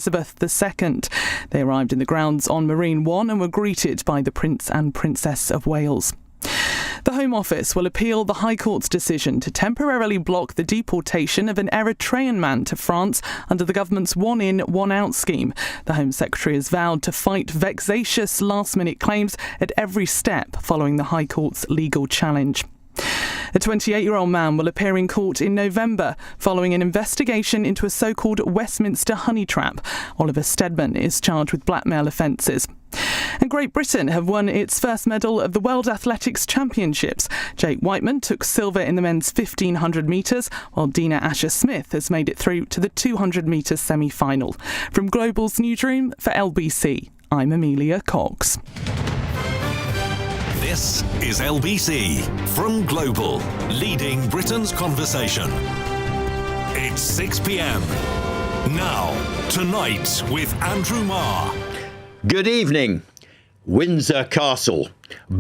Elizabeth II. They arrived in the grounds on Marine One and were greeted by the Prince and Princess of Wales. The Home Office will appeal the High Court's decision to temporarily block the deportation of an Eritrean man to France under the government's one-in, one-out scheme. The Home Secretary has vowed to fight vexatious last-minute claims at every step following the High Court's legal challenge. A 28-year-old man will appear in court in November following an investigation into a so-called Westminster honey trap. Oliver Steadman is charged with blackmail offences. And Great Britain have won its first medal of the World Athletics Championships. Jake Whiteman took silver in the men's 1500 metres, while Dina Asher-Smith has made it through to the 200 metres semi-final. From Global's newsroom for LBC, I'm Amelia Cox. This is LBC from Global, leading Britain's conversation. It's 6 p.m. Now, Tonight with Andrew Marr. Good evening. Windsor Castle,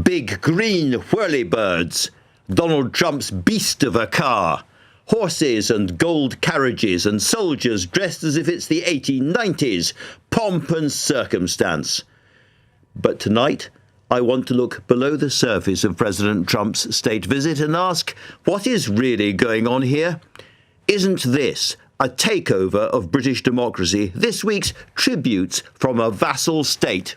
big green whirlybirds, Donald Trump's beast of a car, horses and gold carriages and soldiers dressed as if it's the 1890s, pomp and circumstance. But tonight, I want to look below the surface of President Trump's state visit and ask, what is really going on here? Isn't this a takeover of British democracy, this week's tributes from a vassal state?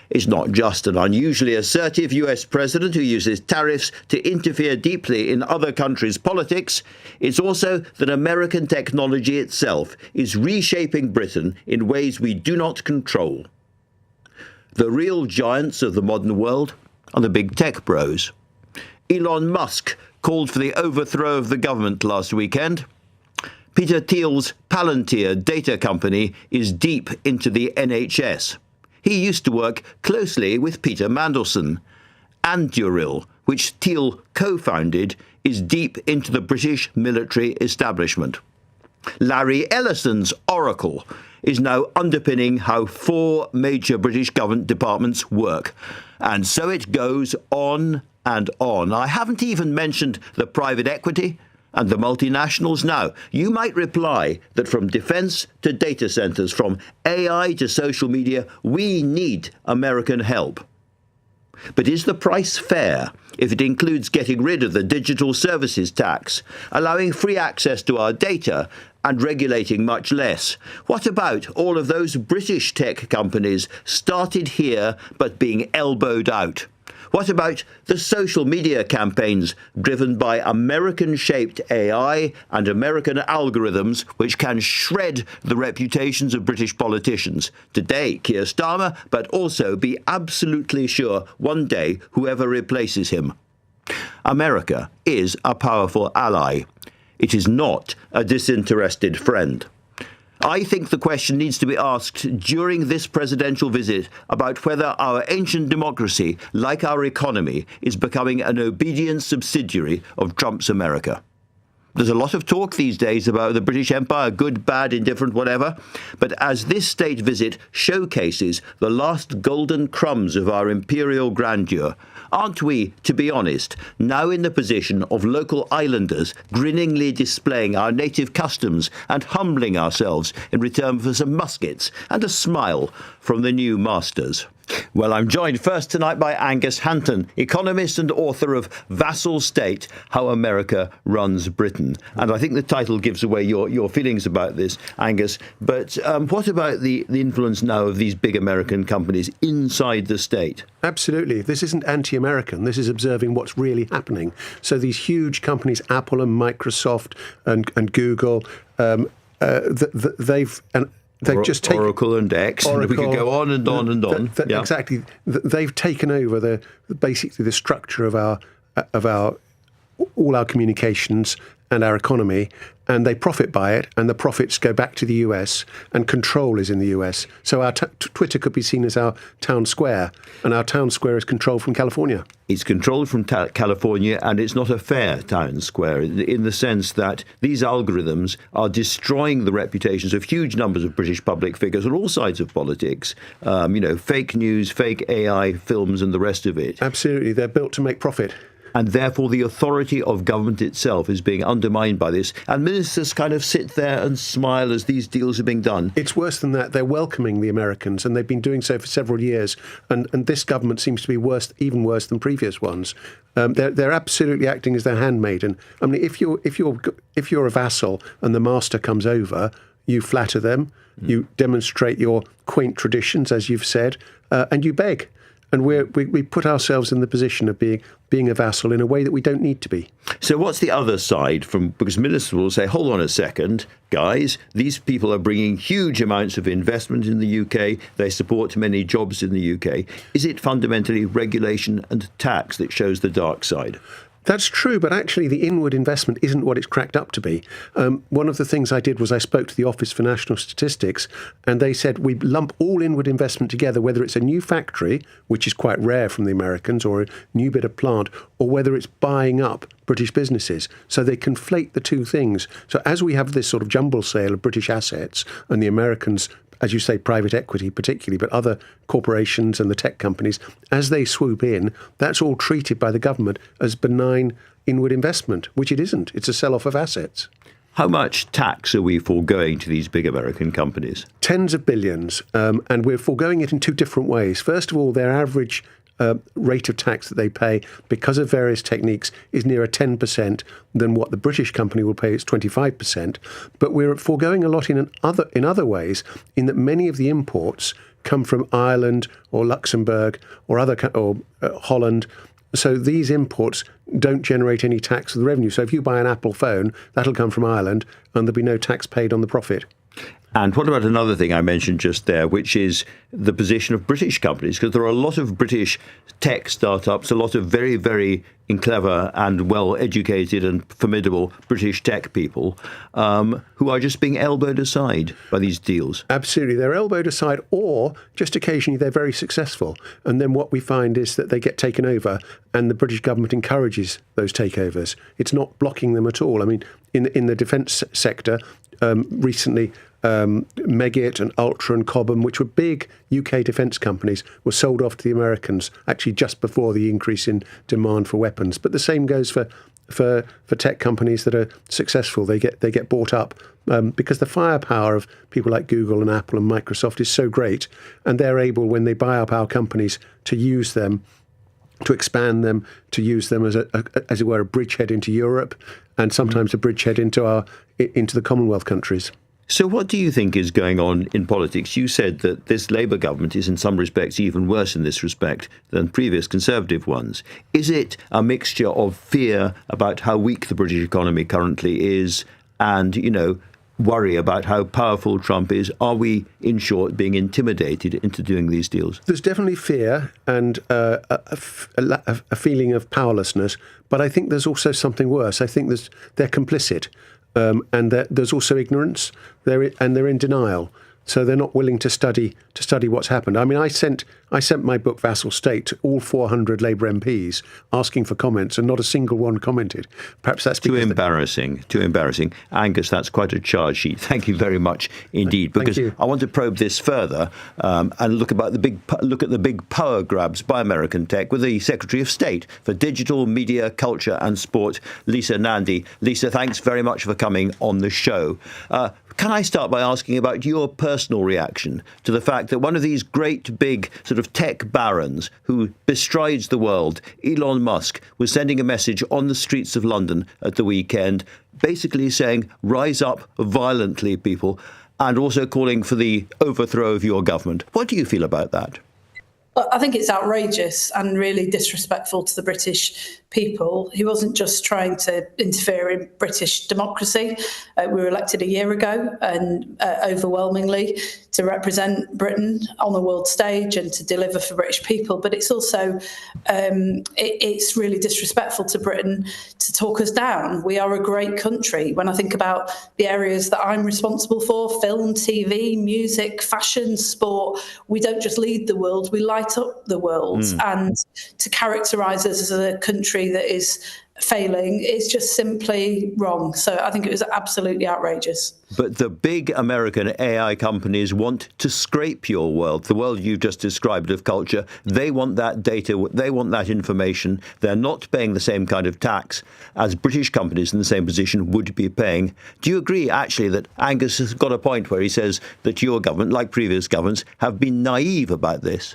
It's not just an unusually assertive US president who uses tariffs to interfere deeply in other countries' politics. It's also that American technology itself is reshaping Britain in ways we do not control. The real giants of the modern world are the big tech bros. Elon Musk called for the overthrow of the government last weekend. Peter Thiel's Palantir data company is deep into the NHS. He used to work closely with Peter Mandelson. Anduril, which Thiel co-founded, is deep into the British military establishment. Larry Ellison's Oracle is now underpinning how 4 major British government departments work. And so it goes on and on. I haven't even mentioned the private equity and the multinationals. Now, you might reply that from defence to data centres, from AI to social media, we need American help. But is the price fair if it includes getting rid of the digital services tax, allowing free access to our data and regulating much less? What about all of those British tech companies started here but being elbowed out? What about the social media campaigns driven by American-shaped AI and American algorithms which can shred the reputations of British politicians? Today, Keir Starmer, but also be absolutely sure one day whoever replaces him. America is a powerful ally. It is not a disinterested friend. I think the question needs to be asked during this presidential visit about whether our ancient democracy, like our economy, is becoming an obedient subsidiary of Trump's America. There's a lot of talk these days about the British Empire, good, bad, indifferent, whatever. But as this state visit showcases the last golden crumbs of our imperial grandeur, aren't we, to be honest, now in the position of local islanders grinningly displaying our native customs and humbling ourselves in return for some muskets and a smile from the new masters? Well, I'm joined first tonight by Angus Hanton, economist and author of Vassal State, How America Runs Britain. And I think the title gives away your feelings about this, Angus. But what about the influence now of these big American companies inside the state? Absolutely. This isn't anti-American. This is observing what's really happening. So these huge companies, Apple and Microsoft and Google, they've just taken Oracle and X. We could go on and on and on. Yeah. Exactly. They've taken over basically the structure of all our communications and our economy, and they profit by it, and the profits go back to the US, and control is in the US. So our Twitter could be seen as our town square, and our town square is controlled from California. It's controlled from California, and it's not a fair town square in the sense that these algorithms are destroying the reputations of huge numbers of British public figures on all sides of politics. Fake news, fake AI films and the rest of it. Absolutely. They're built to make profit. and therefore the authority of government itself is being undermined by this. And ministers kind of sit there and smile as these deals are being done. It's worse than that. They're welcoming the Americans, and they've been doing so for several years. And this government seems to be even worse than previous ones. They're absolutely acting as their handmaiden. I mean, if you're a vassal and the master comes over, you flatter them, you demonstrate your quaint traditions, as you've said, and you beg. And we put ourselves in the position of being a vassal in a way that we don't need to be. So what's the other side because ministers will say, hold on a second, guys, these people are bringing huge amounts of investment in the UK. They support many jobs in the UK. Is it fundamentally regulation and tax that shows the dark side? That's true, but actually the inward investment isn't what it's cracked up to be. One of the things I did was I spoke to the Office for National Statistics, and they said we lump all inward investment together, whether it's a new factory, which is quite rare from the Americans, or a new bit of plant, or whether it's buying up British businesses. So they conflate the two things. So as we have this sort of jumble sale of British assets, and the Americans, as you say, private equity particularly, but other corporations and the tech companies, as they swoop in, that's all treated by the government as benign inward investment, which it isn't. It's a sell-off of assets. How much tax are we foregoing to these big American companies? Tens of billions, and we're foregoing it in two different ways. First of all, their average rate of tax that they pay, because of various techniques, is nearer 10% than what the British company will pay. It's 25%. But we're foregoing a lot in other ways, in that many of the imports come from Ireland or Luxembourg or Holland. So these imports don't generate any tax of the revenue. So if you buy an Apple phone, that'll come from Ireland, and there'll be no tax paid on the profit. And what about another thing I mentioned just there, which is the position of British companies? Because there are a lot of British tech startups, a lot of very, very clever and well-educated and formidable British tech people who are just being elbowed aside by these deals. Absolutely. They're elbowed aside, or just occasionally they're very successful. And then what we find is that they get taken over, and the British government encourages those takeovers. It's not blocking them at all. I mean, in the defence sector, recently, Meggitt and Ultra and Cobham, which were big UK defence companies, were sold off to the Americans actually just before the increase in demand for weapons. But the same goes for tech companies that are successful. They get bought up because the firepower of people like Google and Apple and Microsoft is so great, and they're able, when they buy up our companies, to use them, to expand them, to use them as it were, a bridgehead into Europe, and sometimes a bridgehead into the Commonwealth countries. So what do you think is going on in politics? You said that this Labour government is in some respects even worse in this respect than previous Conservative ones. Is it a mixture of fear about how weak the British economy currently is and, worry about how powerful Trump is? Are we, in short, being intimidated into doing these deals? There's definitely fear and a feeling of powerlessness, but I think there's also something worse. I think they're complicit. And there's also ignorance, and they're in denial. So they're not willing to study what's happened. I mean, I sent my book Vassal State to all 400 Labour MPs asking for comments, and not a single one commented. Perhaps that's because too embarrassing. Angus, that's quite a charge sheet. Thank you very much indeed. Because I want to probe this further and look at the big power grabs by American tech with the Secretary of State for Digital, Media, Culture and Sport, Lisa Nandy. Lisa, thanks very much for coming on the show. Can I start by asking about your personal reaction to the fact that one of these great big sort of tech barons who bestrides the world, Elon Musk, was sending a message on the streets of London at the weekend, basically saying, rise up violently, people, and also calling for the overthrow of your government. What do you feel about that? Well, I think it's outrageous and really disrespectful to the British people. He wasn't just trying to interfere in British democracy. We were elected a year ago, and overwhelmingly to represent Britain on the world stage and to deliver for British people. But it's also it's really disrespectful to Britain to talk us down. We are a great country. When I think about the areas that I'm responsible for, film, TV, music, fashion, sport, we don't just lead the world, we light up the world. And to characterise us as a country that is failing is just simply wrong. So I think it was absolutely outrageous. But the big American AI companies want to scrape your world, the world you've just described of culture. They want that data. They want that information. They're not paying the same kind of tax as British companies in the same position would be paying. Do you agree, actually, that Angus has got a point where he says that your government, like previous governments, have been naive about this?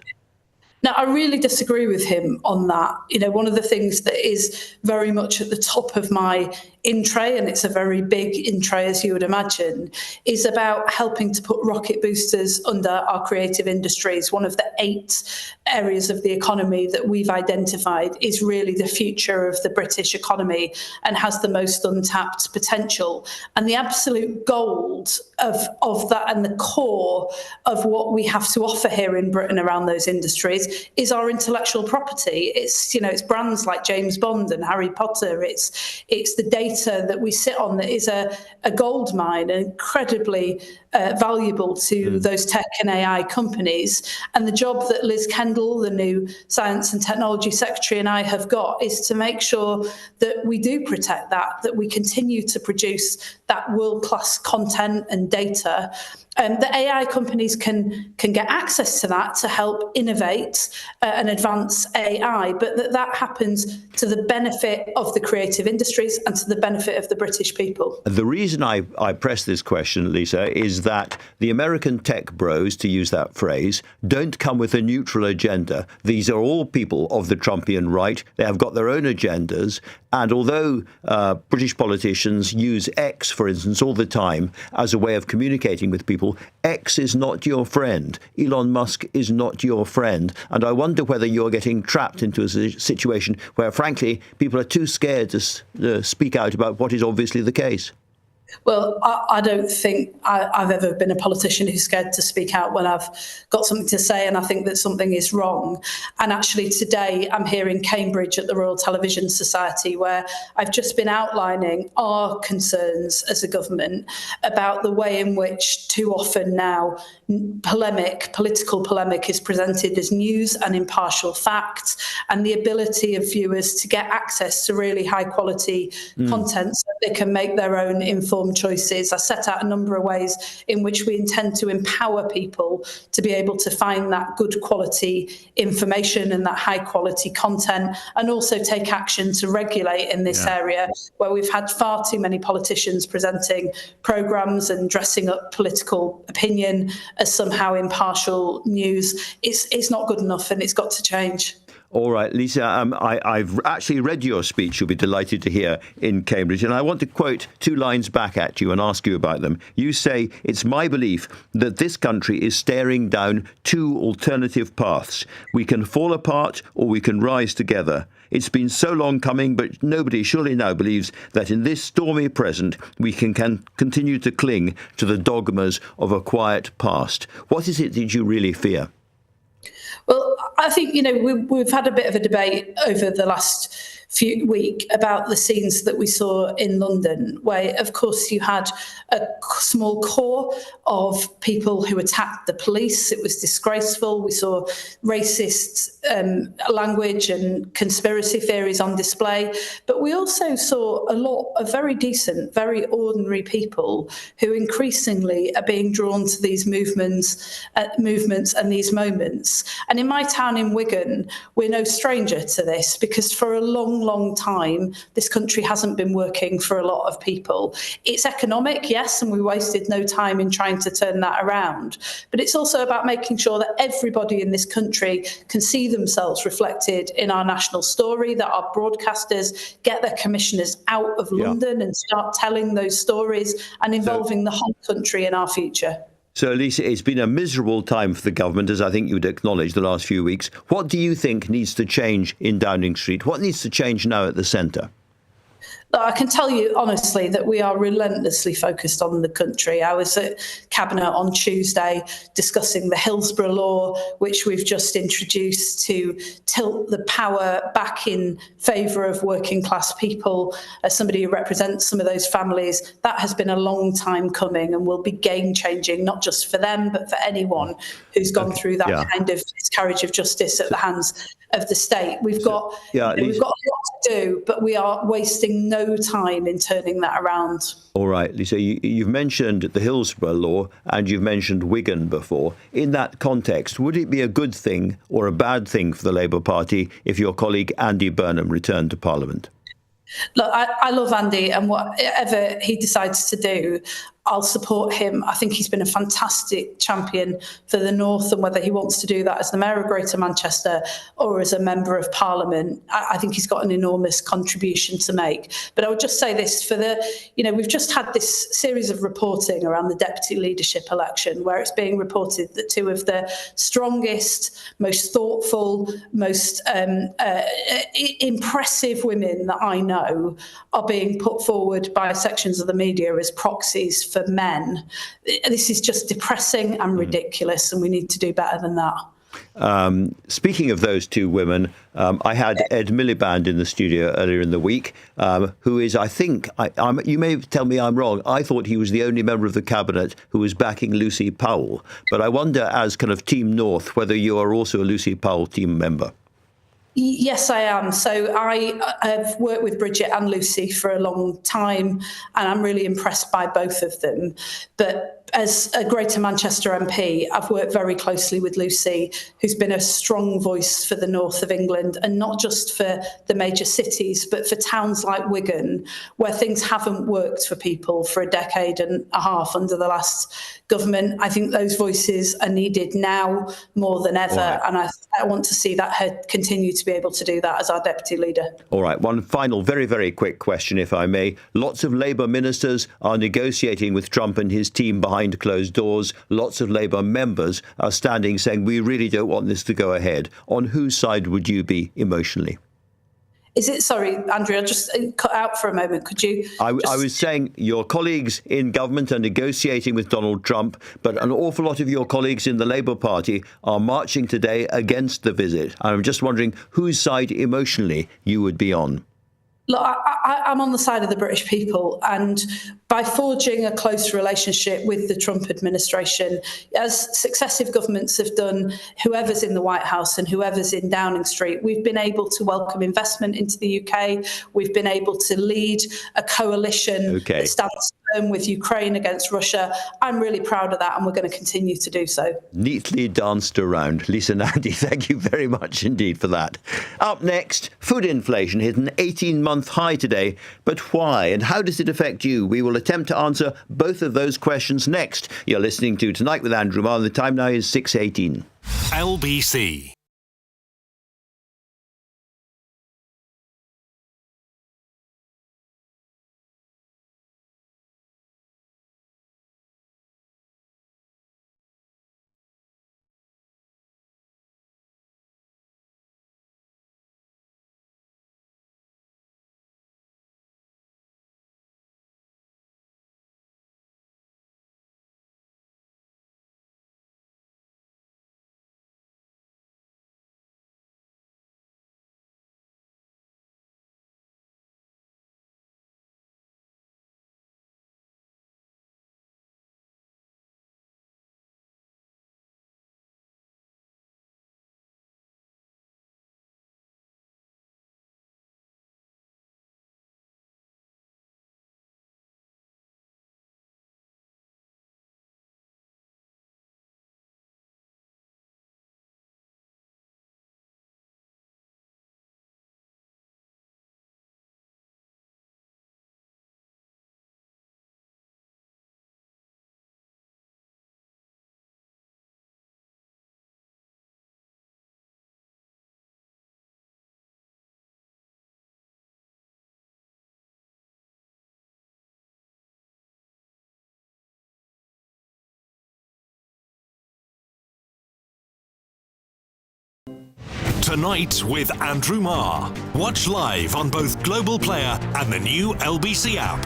Now, I really disagree with him on that. One of the things that is very much at the top of my in tray, and it's a very big in tray, as you would imagine, is about helping to put rocket boosters under our creative industries. One of the 8 areas of the economy that we've identified is really the future of the British economy and has the most untapped potential. And the absolute gold of that and the core of what we have to offer here in Britain around those industries is our intellectual property. It's brands like James Bond and Harry Potter. It's the data that we sit on that is a gold mine, incredibly valuable to those tech and AI companies. And the job that Liz Kendall, the new Science and Technology Secretary, and I have got is to make sure that we do protect that we continue to produce that world-class content and data. The AI companies can get access to that to help innovate and advance AI, but that happens to the benefit of the creative industries and to the benefit of the British people. The reason I press this question, Lisa, is that the American tech bros, to use that phrase, don't come with a neutral agenda. These are all people of the Trumpian right. They have got their own agendas. And although British politicians use X, for instance, all the time as a way of communicating with people, X is not your friend. Elon Musk is not your friend. And I wonder whether you're getting trapped into a situation where, frankly, people are too scared to speak out about what is obviously the case. Well, I don't think I've ever been a politician who's scared to speak out when I've got something to say and I think that something is wrong. And actually today I'm here in Cambridge at the Royal Television Society, where I've just been outlining our concerns as a government about the way in which too often now political polemic is presented as news and impartial facts, and the ability of viewers to get access to really high quality content so that they can make their own informed choices. I set out a number of ways in which we intend to empower people to be able to find that good quality information and that high quality content, and also take action to regulate in this area where we've had far too many politicians presenting programmes and dressing up political opinion as somehow impartial news. It's not good enough and it's got to change. All right, Lisa, I've actually read your speech, you'll be delighted to hear, in Cambridge, and I want to quote 2 lines back at you and ask you about them. You say, "It's my belief that this country is staring down 2 alternative paths. We can fall apart or we can rise together. It's been so long coming, but nobody surely now believes that in this stormy present we can continue to cling to the dogmas of a quiet past." What is it that you really fear? Well, I think, we've had a bit of a debate over the last week about the scenes that we saw in London, where, of course, you had a small core of people who attacked the police. It was disgraceful. We saw racist language and conspiracy theories on display. But we also saw a lot of very decent, very ordinary people who increasingly are being drawn to these movements and these moments. And in my town in Wigan, we're no stranger to this, because for a long time, this country hasn't been working for a lot of people. It's economic, yes, and we wasted no time in trying to turn that around. But it's also about making sure that everybody in this country can see themselves reflected in our national story, that our broadcasters get their commissioners out of London and start telling those stories and involving the whole country in our future. So, Lisa, it's been a miserable time for the government, as I think you would acknowledge, the last few weeks. What do you think needs to change in Downing Street? What needs to change now at the centre? Look, I can tell you honestly that we are relentlessly focused on the country. I was at Cabinet on Tuesday discussing the Hillsborough Law, which we've just introduced to tilt the power back in favour of working class people. As somebody who represents some of those families, that has been a long time coming and will be game changing, not just for them, but for anyone who's gone through that kind of miscarriage of justice at the hands of the state. We've got a lot to do, but we are wasting no time in turning that around. All right, Lisa, you've mentioned the Hillsborough Law and you've mentioned Wigan before. In that context, would it be a good thing or a bad thing for the Labour Party if your colleague Andy Burnham returned to Parliament? Look, I love Andy, and whatever he decides to do, I'll support him. I think he's been a fantastic champion for the North, and whether he wants to do that as the Mayor of Greater Manchester or as a Member of Parliament, I think he's got an enormous contribution to make. But I would just say this, we've just had this series of reporting around the deputy leadership election, where it's being reported that two of the strongest, most thoughtful, most impressive women that I know are being put forward by sections of the media as proxies for men. This is just depressing and ridiculous, and we need to do better than that. Speaking of those two women, I had Ed Miliband in the studio earlier in the week, who is, I think, you may tell me I'm wrong, I thought he was the only member of the cabinet who was backing Lucy Powell. But I wonder, as kind of Team North, whether you are also a Lucy Powell team member. Yes, I am. So I have worked with Bridget and Lucy for a long time, and I'm really impressed by both of them. But as a Greater Manchester MP, I've worked very closely with Lucy, who's been a strong voice for the north of England, and not just for the major cities, but for towns like Wigan, where things haven't worked for people for a decade and a half under the last government. I think those voices are needed now more than ever, and I want to see that her continue to be able to do that as our deputy leader. All right, one final very, very quick question, if I may. Lots of Labour ministers are negotiating with Trump and his team behind closed doors. Lots of Labour members are standing saying, we really don't want this to go ahead. On whose side would you be emotionally? Sorry, Andrew, I'll just cut out for a moment. Could you? I was saying your colleagues in government are negotiating with Donald Trump, but an awful lot of your colleagues in the Labour Party are marching today against the visit. I'm just wondering whose side emotionally you would be on. Look, I'm on the side of the British people, and by forging a close relationship with the Trump administration, as successive governments have done, whoever's in the White House and whoever's in Downing Street, we've been able to welcome investment into the UK. We've been able to lead a coalition that stands firm with Ukraine against Russia. I'm really proud of that, and we're going to continue to do so. Neatly danced around. Lisa Nandy, thank you very much indeed for that. Up next, food inflation hit an 18-month high today, but why and how does it affect you? We will attempt to answer both of those questions next. You're listening to Tonight with Andrew Marr. The time now is 6:18. LBC. Tonight with Andrew Marr. Watch live on both Global Player and the new LBC app.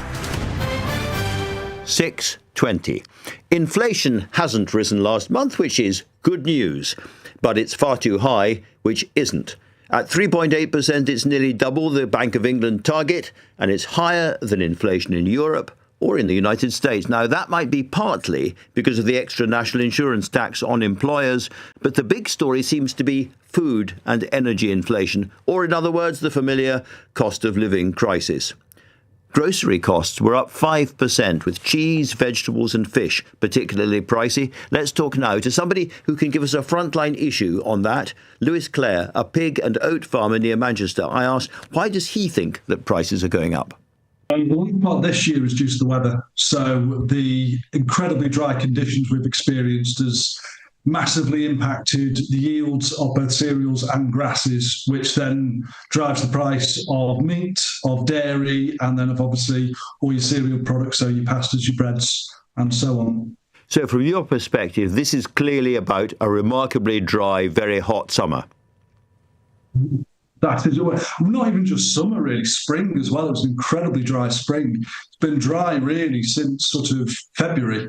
6:20. Inflation hasn't risen last month, which is good news, but it's far too high, which isn't. At 3.8%, it's nearly double the Bank of England target, and it's higher than inflation in Europe or in the United States. Now, that might be partly because of the extra national insurance tax on employers, but the big story seems to be food and energy inflation, or in other words, the familiar cost of living crisis. Grocery costs were up 5%, with cheese, vegetables and fish particularly pricey. Let's talk now to somebody who can give us a frontline issue on that. Lewis Clare, a pig and oat farmer near Manchester. I asked, why does he think that prices are going up? One part this year is due to the weather. So the incredibly dry conditions we've experienced has massively impacted the yields of both cereals and grasses, which then drives the price of meat, of dairy, and then of obviously all your cereal products, so your pastas, your breads, and so on. So from your perspective, this is clearly about a remarkably dry, very hot summer. That is not even just summer, really. Spring as well. It was an incredibly dry spring. It's been dry, really, since sort of February.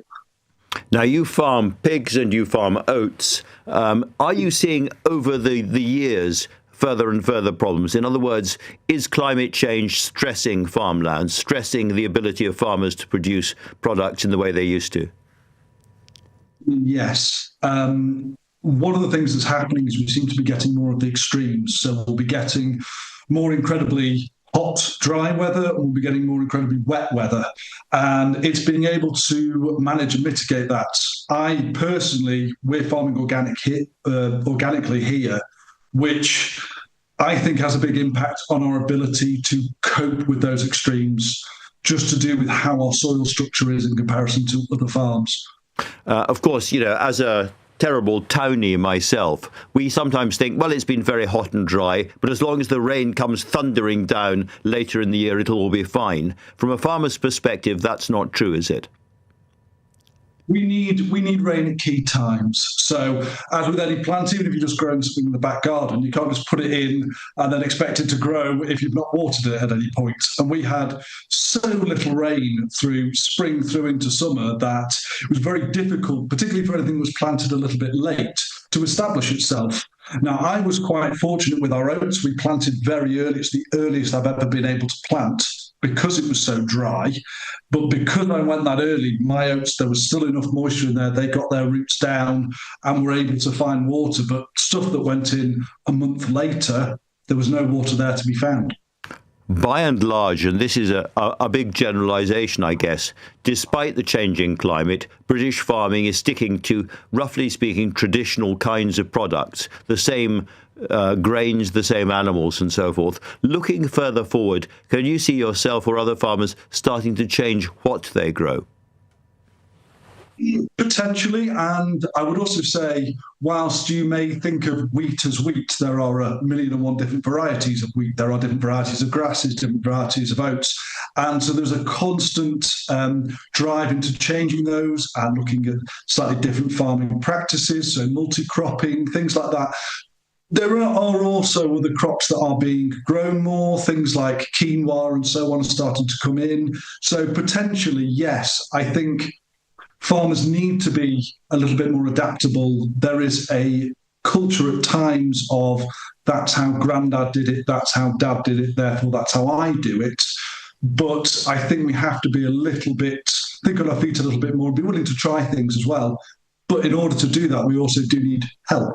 Now, you farm pigs and you farm oats. Are you seeing over the years further and further problems? In other words, is climate change stressing farmland, stressing the ability of farmers to produce products in the way they used to? Yes. One of the things that's happening is we seem to be getting more of the extremes. So we'll be getting more incredibly hot, dry weather, and we'll be getting more incredibly wet weather. And it's being able to manage and mitigate that. I personally, we're farming organically here, which I think has a big impact on our ability to cope with those extremes, just to do with how our soil structure is in comparison to other farms. Of course, as a terrible townie myself, we sometimes think, well, it's been very hot and dry, but as long as the rain comes thundering down later in the year, it'll all be fine. From a farmer's perspective, that's not true, is it? We need rain at key times. So as with any plant, even if you're just growing something in the back garden, you can't just put it in and then expect it to grow if you've not watered it at any point. And we had so little rain through spring through into summer that it was very difficult, particularly for anything that was planted a little bit late, to establish itself. Now, I was quite fortunate with our oats. We planted very early. It's the earliest I've ever been able to plant because it was so dry. But because I went that early, my oats, there was still enough moisture in there. They got their roots down and were able to find water. But stuff that went in a month later, there was no water there to be found. By and large, and this is a big generalisation, I guess, despite the changing climate, British farming is sticking to, roughly speaking, traditional kinds of products, the same grains, the same animals and so forth. Looking further forward, can you see yourself or other farmers starting to change what they grow? Potentially, and I would also say, whilst you may think of wheat as wheat, there are 1,001 different varieties of wheat. There are different varieties of grasses, different varieties of oats. And so there's a constant drive into changing those and looking at slightly different farming practices, so multi-cropping, things like that. There are also other crops that are being grown more, things like quinoa and so on are starting to come in. So potentially, yes, I think farmers need to be a little bit more adaptable. There is a culture at times of that's how granddad did it, that's how dad did it, therefore that's how I do it. But I think we have to be a little bit, think on our feet a little bit more, be willing to try things as well. But in order to do that, we also do need help.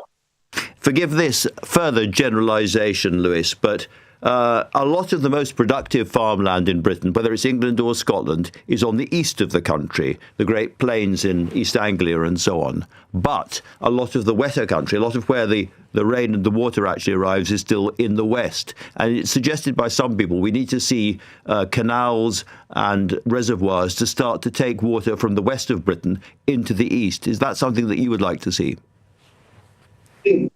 Forgive this further generalisation, Lewis, but a lot of the most productive farmland in Britain, whether it's England or Scotland, is on the east of the country, the Great Plains in East Anglia and so on. But a lot of the wetter country, a lot of where the rain and the water actually arrives is still in the west. And it's suggested by some people we need to see canals and reservoirs to start to take water from the west of Britain into the east. Is that something that you would like to see?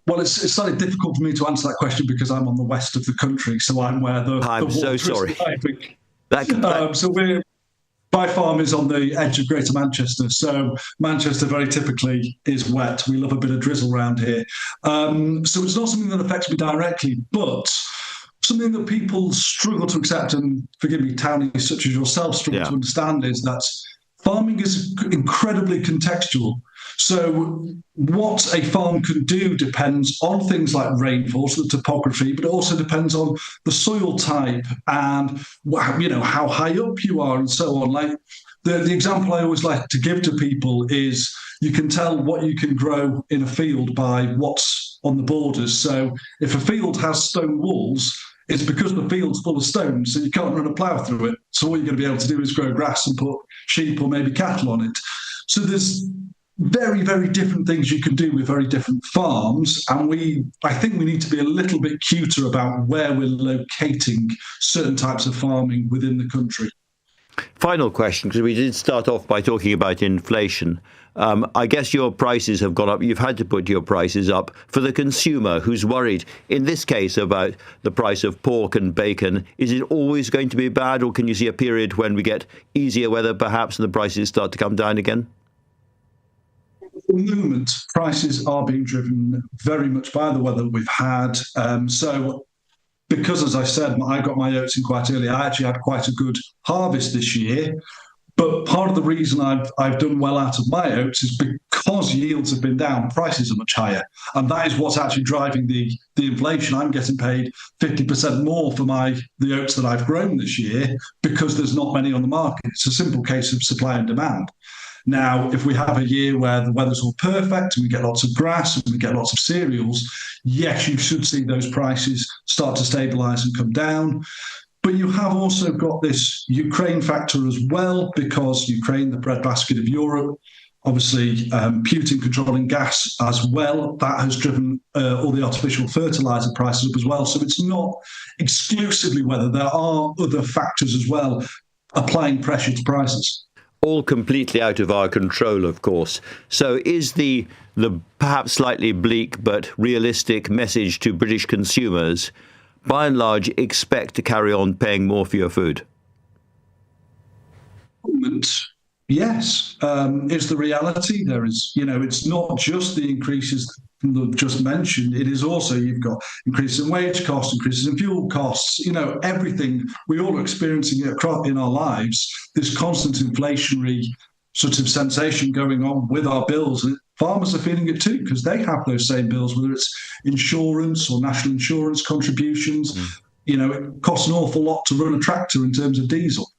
Well, it's slightly difficult for me to answer that question because I'm on the west of the country, so I'm where the I'm water so is sorry. arriving. That So my farm is on the edge of Greater Manchester, so Manchester very typically is wet. We love a bit of drizzle around here. So it's not something that affects me directly, but something that people struggle to accept, and forgive me, townies such as yourself struggle to understand, is that farming is incredibly contextual. So what a farm can do depends on things like rainfall, so the topography, but it also depends on the soil type and how high up you are and so on. Like the example I always like to give to people is you can tell what you can grow in a field by what's on the borders. So if a field has stone walls, it's because the field's full of stones, so you can't run a plough through it. So all you're going to be able to do is grow grass and put sheep or maybe cattle on it. So there's very, very different things you can do with very different farms. And I think we need to be a little bit cuter about where we're locating certain types of farming within the country. Final question, because we did start off by talking about inflation. I guess your prices have gone up. You've had to put your prices up for the consumer who's worried, in this case, about the price of pork and bacon. Is it always going to be bad, or can you see a period when we get easier weather, perhaps, and the prices start to come down again? At the moment, prices are being driven very much by the weather we've had. So because, as I said, I got my oats in quite early, I actually had quite a good harvest this year. But part of the reason I've done well out of my oats is because yields have been down, prices are much higher. And that is what's actually driving the inflation. I'm getting paid 50% more for the oats that I've grown this year because there's not many on the market. It's a simple case of supply and demand. Now, if we have a year where the weather's all perfect and we get lots of grass and we get lots of cereals, yes, you should see those prices start to stabilise and come down. But you have also got this Ukraine factor as well, because Ukraine, the breadbasket of Europe, obviously Putin controlling gas as well, that has driven all the artificial fertiliser prices up as well. So it's not exclusively weather. There are other factors as well applying pressure to prices. All completely out of our control, of course. So is the perhaps slightly bleak but realistic message to British consumers, by and large, expect to carry on paying more for your food? Yes, is the reality. There is, it's not just the increases just mentioned. It is also, you've got increases in wage costs, increases in fuel costs, everything. We all are experiencing it in our lives, this constant inflationary sort of sensation going on with our bills. And farmers are feeling it too, because they have those same bills, whether it's insurance or national insurance contributions. It costs an awful lot to run a tractor in terms of diesel.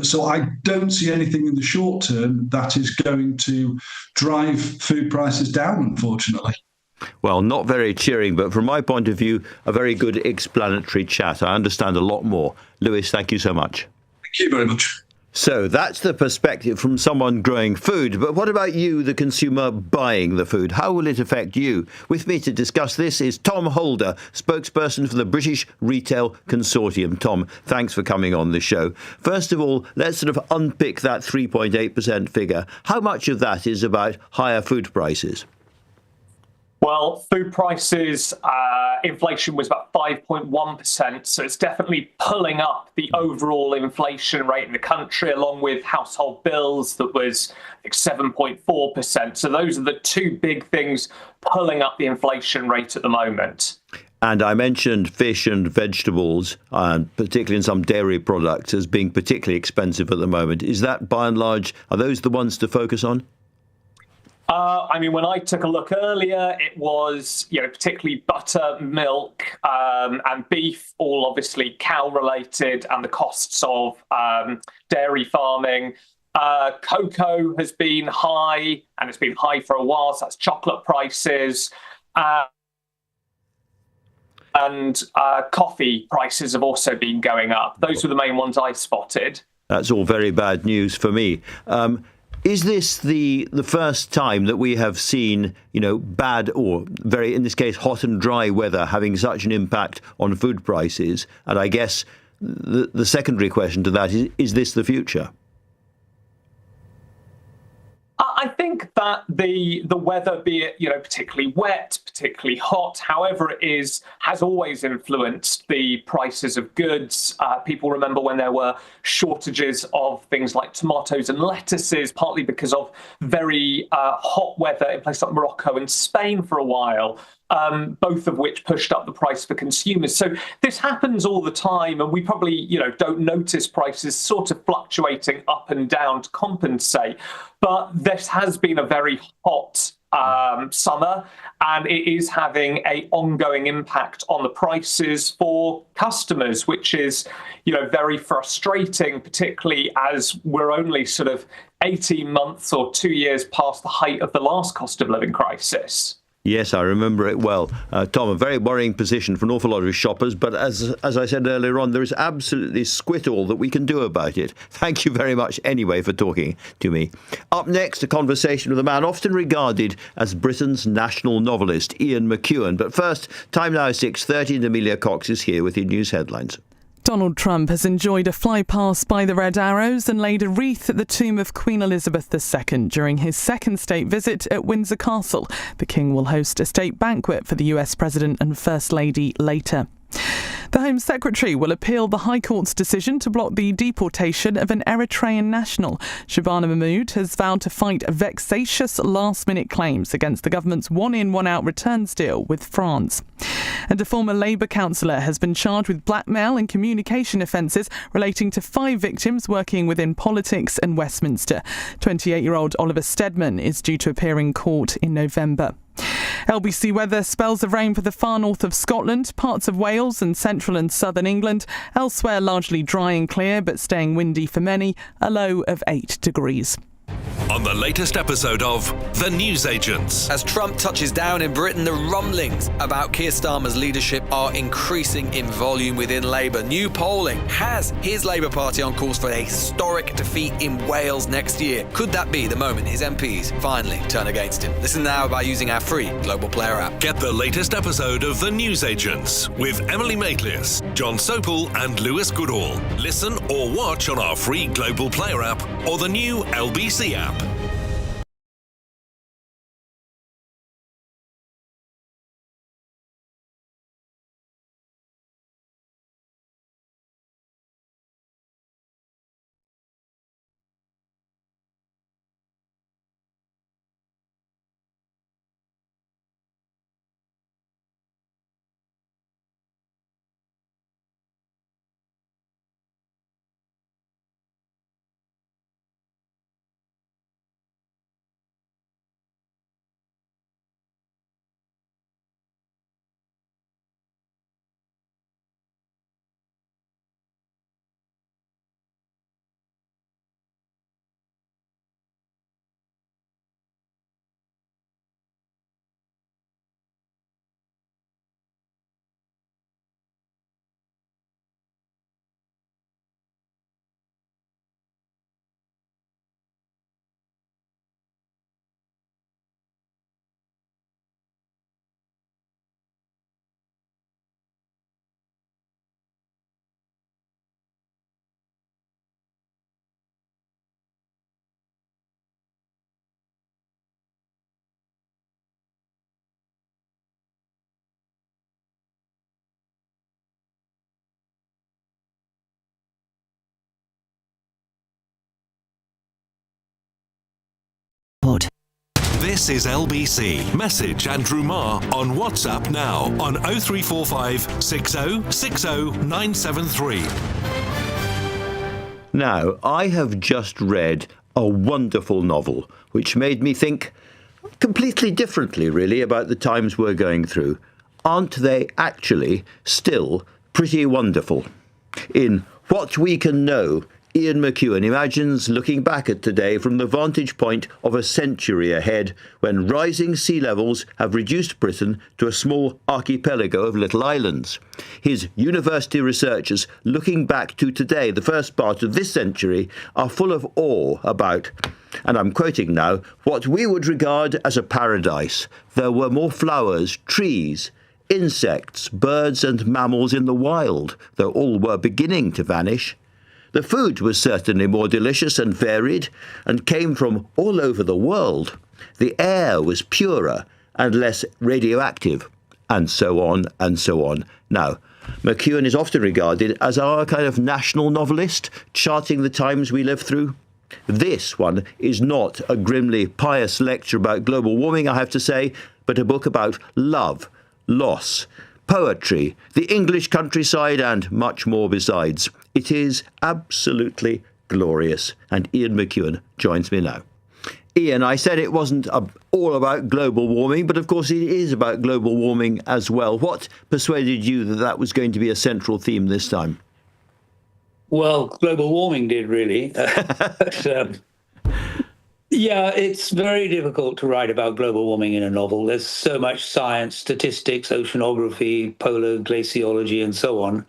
So I don't see anything in the short term that is going to drive food prices down, unfortunately. Well, not very cheering, but from my point of view, a very good explanatory chat. I understand a lot more. Lewis, thank you so much. Thank you very much. So that's the perspective from someone growing food. But what about you, the consumer buying the food? How will it affect you? With me to discuss this is Tom Holder, spokesperson for the British Retail Consortium. Tom, thanks for coming on the show. First of all, let's sort of unpick that 3.8% figure. How much of that is about higher food prices? Well, food prices, inflation was about 5.1%, so it's definitely pulling up the overall inflation rate in the country, along with household bills that was 7.4%. So those are the two big things pulling up the inflation rate at the moment. And I mentioned fish and vegetables, particularly in some dairy products, as being particularly expensive at the moment. Is that, by and large, are those the ones to focus on? When I took a look earlier, it was, particularly butter, milk, and beef, all obviously cow-related, and the costs of dairy farming. Cocoa has been high, and it's been high for a while, so that's chocolate prices. And coffee prices have also been going up. Those were the main ones I spotted. That's all very bad news for me. Is this the first time that we have seen, bad or very, in this case, hot and dry weather having such an impact on food prices? And I guess the secondary question to that is this the future? I think that the weather, be it particularly wet, particularly hot, however it is, has always influenced the prices of goods. People remember when there were shortages of things like tomatoes and lettuces, partly because of very hot weather in places like Morocco and Spain for a while. Both of which pushed up the price for consumers. So this happens all the time, and we probably, don't notice prices sort of fluctuating up and down to compensate. But this has been a very hot summer, and it is having an ongoing impact on the prices for customers, which is, very frustrating, particularly as we're only sort of 18 months or 2 years past the height of the last cost of living crisis. Yes, I remember it well. Tom, a very worrying position for an awful lot of shoppers, but as I said earlier on, there is absolutely squit all that we can do about it. Thank you very much anyway for talking to me. Up next, a conversation with a man often regarded as Britain's national novelist, Ian McEwan. But first, time now is 6:30 and Amelia Cox is here with your news headlines. Donald Trump has enjoyed a flypast by the Red Arrows and laid a wreath at the tomb of Queen Elizabeth II during his second state visit at Windsor Castle. The King will host a state banquet for the US President and First Lady later. The Home Secretary will appeal the High Court's decision to block the deportation of an Eritrean national. Shabana Mahmood has vowed to fight vexatious last-minute claims against the government's one-in, one-out returns deal with France. And a former Labour councillor has been charged with blackmail and communication offences relating to 5 victims working within politics in Westminster. 28-year-old Oliver Steadman is due to appear in court in November. LBC weather: spells of rain for the far north of Scotland, parts of Wales and central and southern England. Elsewhere largely dry and clear, but staying windy for many, a low of 8 degrees. On the latest episode of The Newsagents. As Trump touches down in Britain, the rumblings about Keir Starmer's leadership are increasing in volume within Labour. New polling has his Labour Party on course for a historic defeat in Wales next year. Could that be the moment his MPs finally turn against him? Listen now by using our free Global Player app. Get the latest episode of The Newsagents with Emily Maitlius, John Sopel and Lewis Goodall. Listen or watch on our free Global Player app or the new LBC app. This is LBC. Message Andrew Marr on WhatsApp now on 0345 6060 973. Now, I have just read a wonderful novel which made me think completely differently, really, about the times we're going through. Aren't they actually still pretty wonderful? In What We Can Know, Ian McEwan imagines looking back at today from the vantage point of a century ahead, when rising sea levels have reduced Britain to a small archipelago of little islands. His university researchers looking back to today, the first part of this century, are full of awe about, and I'm quoting now, what we would regard as a paradise. There were more flowers, trees, insects, birds and mammals in the wild, though all were beginning to vanish. The food was certainly more delicious and varied and came from all over the world. The air was purer and less radioactive, and so on and so on. Now, McEwan is often regarded as our kind of national novelist, charting the times we live through. This one is not a grimly pious lecture about global warming, I have to say, but a book about love, loss, poetry, the English countryside, and much more besides. It is absolutely glorious. And Ian McEwan joins me now. Ian, I said it wasn't all about global warming, but of course it is about global warming as well. What persuaded you that that was going to be a central theme this time? Well, global warming did, really. Yeah, it's very difficult to write about global warming in a novel. There's so much science, statistics, oceanography, polar glaciology, and so on.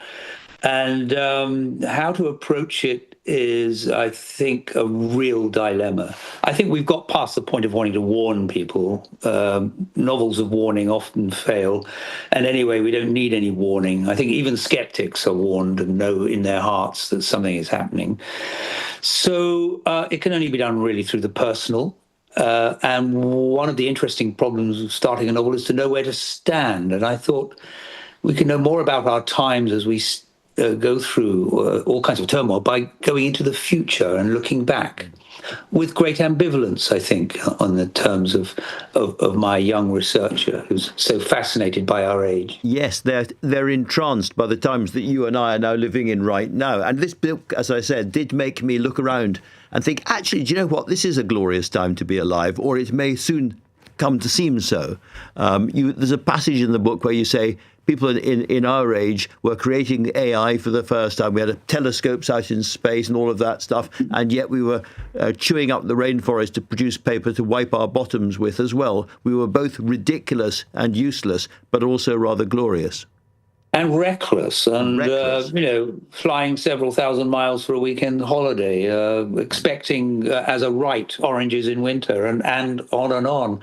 And how to approach it is, I think, a real dilemma. I think we've got past the point of wanting to warn people. Novels of warning often fail. And anyway, we don't need any warning. I think even skeptics are warned and know in their hearts that something is happening. So it can only be done really through the personal. And one of the interesting problems of starting a novel is to know where to stand. And I thought we can know more about our times as we go through all kinds of turmoil by going into the future and looking back with great ambivalence, I think, on the terms of my young researcher who's so fascinated by our age. Yes, they're entranced by the times that you and I are now living in right now. And this book, as I said, did make me look around and think, actually, do you know what? This is a glorious time to be alive, or it may soon come to seem so. There's a passage in the book where you say, people in our age were creating AI for the first time. We had telescopes out in space and all of that stuff, and yet we were chewing up the rainforest to produce paper to wipe our bottoms with as well. We were both ridiculous and useless, but also rather glorious. And reckless, flying several thousand miles for a weekend holiday, expecting as a right oranges in winter, and on.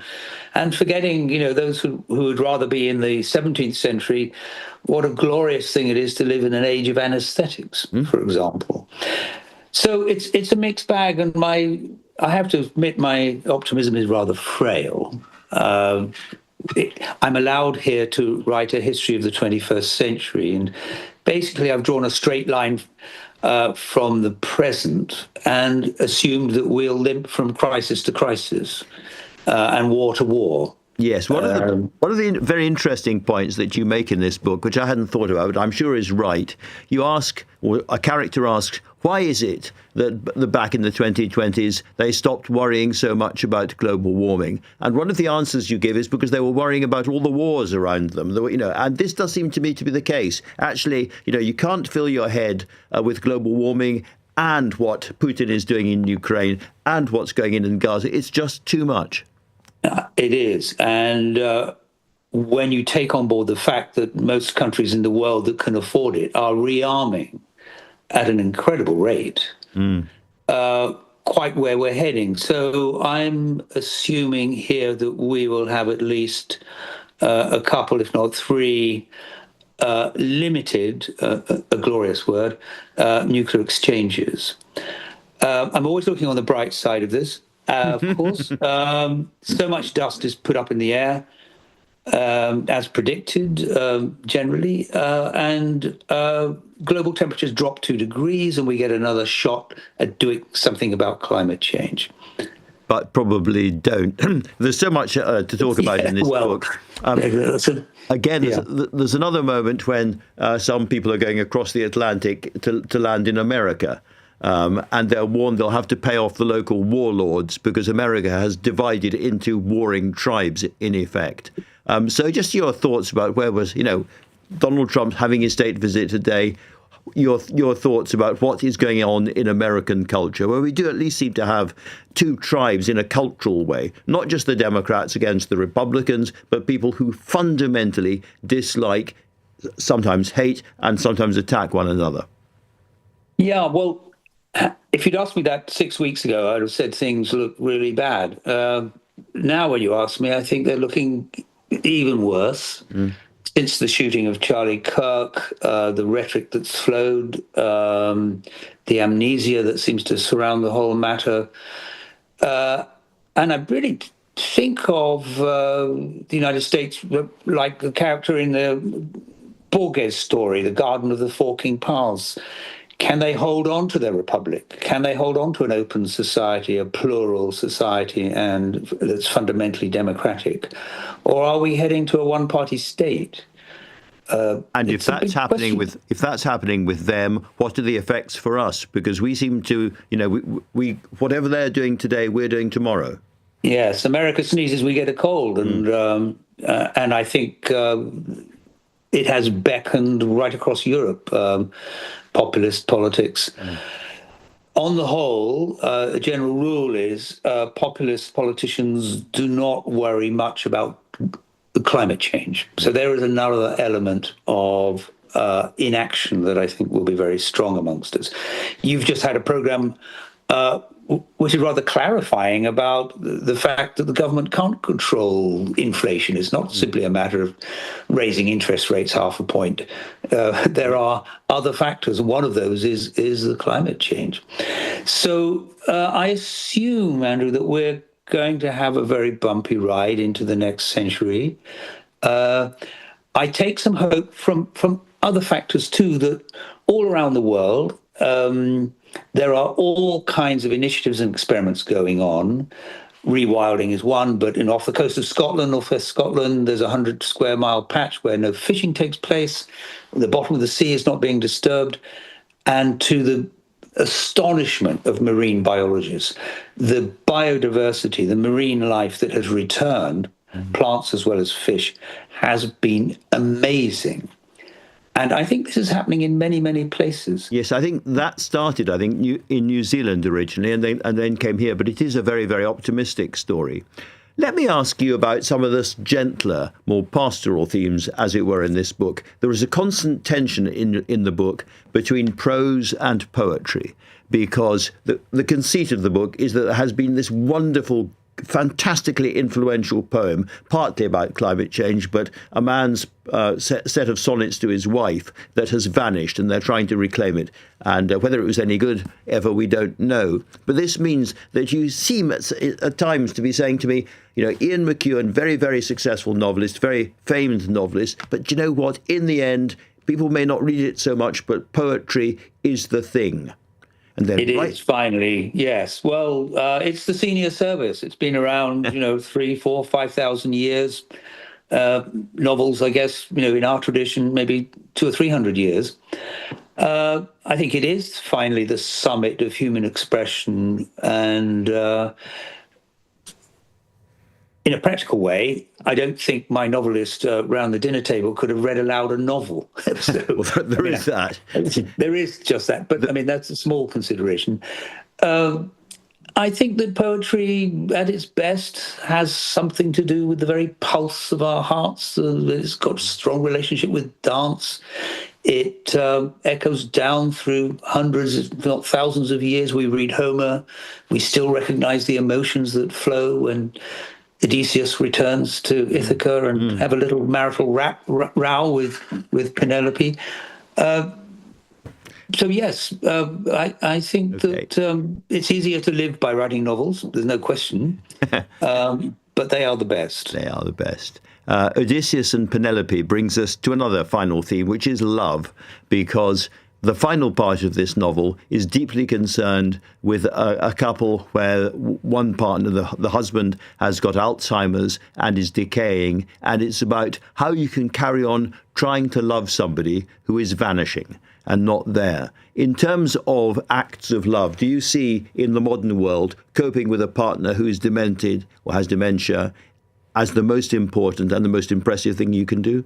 And forgetting, those who would rather be in the 17th century, what a glorious thing it is to live in an age of anesthetics, for example. So it's a mixed bag, and I have to admit my optimism is rather frail. I'm allowed here to write a history of the 21st century, and basically I've drawn a straight line from the present and assumed that we'll limp from crisis to crisis and war to war. Yes, one of the very interesting points that you make in this book, which I hadn't thought about, but I'm sure is right, you ask, or a character asks, why is it that back in the 2020s they stopped worrying so much about global warming? And one of the answers you give is because they were worrying about all the wars around them. And this does seem to me to be the case. Actually, you can't fill your head with global warming and what Putin is doing in Ukraine and what's going in Gaza. It's just too much. It is. And when you take on board the fact that most countries in the world that can afford it are rearming at an incredible rate, quite where we're heading. So I'm assuming here that we will have at least a couple, if not three, limited, a glorious word, nuclear exchanges. I'm always looking on the bright side of this. Of course, so much dust is put up in the air, as predicted, generally, and global temperatures drop 2 degrees, and we get another shot at doing something about climate change. But probably don't. There's so much to talk about in this book. There's another moment when some people are going across the Atlantic to land in America. And they're warned they'll have to pay off the local warlords because America has divided into warring tribes, in effect. So just your thoughts about where was, Donald Trump having his state visit today, your thoughts about what is going on in American culture, where we do at least seem to have two tribes in a cultural way, not just the Democrats against the Republicans, but people who fundamentally dislike, sometimes hate, and sometimes attack one another. Yeah, well, if you'd asked me that 6 weeks ago, I'd have said things look really bad. Now, when you ask me, I think they're looking even worse. since the shooting of Charlie Kirk, the rhetoric that's flowed, the amnesia that seems to surround the whole matter. And I really think of the United States like the character in the Borges story, The Garden of the Forking Paths. Can they hold on to their republic? Can they hold on to an open society, a plural society, and that's fundamentally democratic? Or are we heading to a one-party state? And if that's happening with them, what are the effects for us? Because we seem to, we whatever they're doing today, we're doing tomorrow. Yes, America sneezes, we get a cold, and I think it has beckoned right across Europe. Populist politics. On the whole, a general rule is populist politicians do not worry much about climate change. So there is another element of inaction that I think will be very strong amongst us. You've just had a program which is rather clarifying about the fact that the government can't control inflation. It's not simply a matter of raising interest rates half a point. There are other factors, and one of those is the climate change. So I assume, Andrew, that we're going to have a very bumpy ride into the next century. I take some hope from other factors too, that all around the world, there are all kinds of initiatives and experiments going on. Rewilding is one, but off the coast of Scotland, northwest Scotland, there's a 100 square mile patch where no fishing takes place. The bottom of the sea is not being disturbed. And to the astonishment of marine biologists, the biodiversity, the marine life that has returned, plants as well as fish, has been amazing. And I think this is happening in many, many places. Yes, I think that started, in New Zealand originally, and then came here. But it is a very, very optimistic story. Let me ask you about some of this gentler, more pastoral themes, as it were, in this book. There is a constant tension in the book between prose and poetry, because the conceit of the book is that there has been this wonderful, fantastically influential poem, partly about climate change, but a man's set of sonnets to his wife that has vanished, and they're trying to reclaim it. And whether it was any good ever, we don't know. But this means that you seem at times to be saying to me, Ian McEwan, very, very successful novelist, very famed novelist, but you know what? In the end, people may not read it so much, but poetry is the thing. And then, is finally, yes. Well, it's the senior service. It's been around, 3, 4, 5,000 years. Novels, I guess, in our tradition, maybe 200 or 300 years. I think it is finally the summit of human expression, and in a practical way, I don't think my novelist round the dinner table could have read aloud a novel. So, well, there is that. There is just that. But, that's a small consideration. I think that poetry, at its best, has something to do with the very pulse of our hearts. It's got a strong relationship with dance. It echoes down through hundreds, if not thousands of years. We read Homer. We still recognize the emotions that flow when Odysseus returns to Ithaca and have a little marital row with Penelope. So yes, I think that it's easier to live by writing novels. There's no question. But they are the best. They are the best. Odysseus and Penelope brings us to another final theme, which is love, because the final part of this novel is deeply concerned with a couple where one partner, the husband, has got Alzheimer's and is decaying, and it's about how you can carry on trying to love somebody who is vanishing and not there. In terms of acts of love, do you see in the modern world coping with a partner who is demented or has dementia as the most important and the most impressive thing you can do?